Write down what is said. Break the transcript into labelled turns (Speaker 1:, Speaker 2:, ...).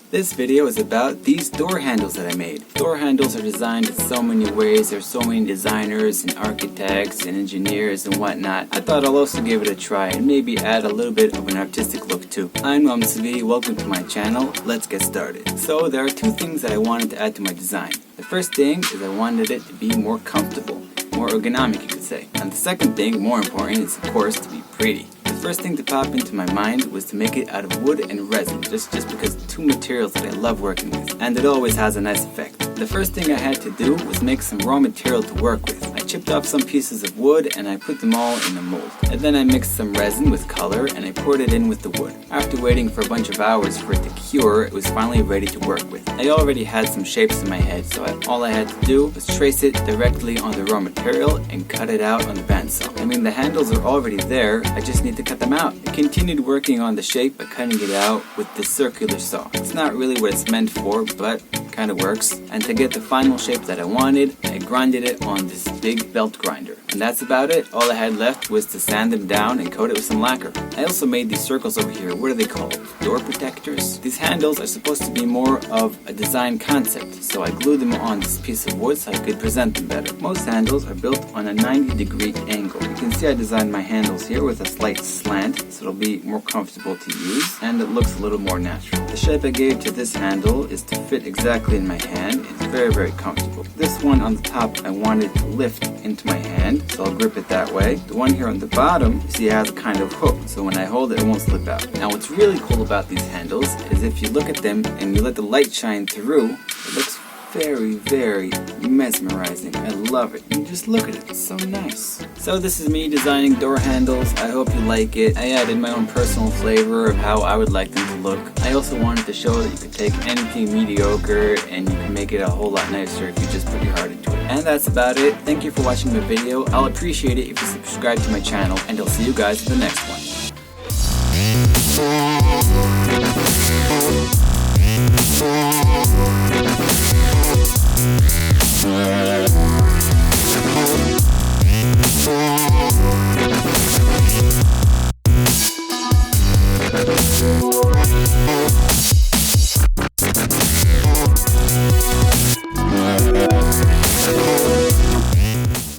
Speaker 1: This video is about these door handles that I made. Door handles are designed in so many ways. There's so many designers and architects and engineers and whatnot. I thought I'll also give it a try and maybe add a little bit of an artistic look too. I'm Zvi, welcome to my channel. Let's get started. So there are two things that I wanted to add to my design. The first thing is I wanted it to be more comfortable, more ergonomic you could say. And the second thing, more important, is of course to be pretty. The first thing to pop into my mind was to make it out of wood and resin, just because two materials that I love working with, and it always has a nice effect. The first thing I had to do was make some raw material to work with. I chipped off some pieces of wood and I put them all in a mold. And then I mixed some resin with color and I poured it in with the wood. After waiting for a bunch of hours for it to cure, it was finally ready to work with. I already had some shapes in my head, so all I had to do was trace it directly on the raw material and cut it out on the bandsaw. I mean, the handles are already there, I just need to cut them out. I continued working on the shape by cutting it out with this circular saw. It's not really what it's meant for, but kind of works. And to get the final shape that I wanted, I grinded it on this big belt grinder. And that's about it. All I had left was to sand them down and coat it with some lacquer. I also made these circles over here. What are they called? Door protectors? These handles are supposed to be more of a design concept, so I glued them on this piece of wood so I could present them better. Most handles are built on a 90-degree angle. You can see I designed my handles here with a slight slant, so it'll be more comfortable to use, and it looks a little more natural. The shape I gave to this handle is to fit exactly in my hand. It's very, very comfortable. This one on the top I wanted to lift into my hand, so I'll grip it that way. The one here on the bottom, you see, it has a kind of hook, so when I hold it, it won't slip out. Now what's really cool about these handles is if you look at them and you let the light shine through, it looks very, very mesmerizing. I love it. And just look at it. It's so nice. So this is me designing door handles. I hope you like it. I added my own personal flavor of how I would like them to look. I also wanted to show that you could take anything mediocre and you can make it a whole lot nicer if you just put your heart into it. And that's about it. Thank you for watching my video. I'll appreciate it if you subscribe to my channel, and I'll see you guys in the next one.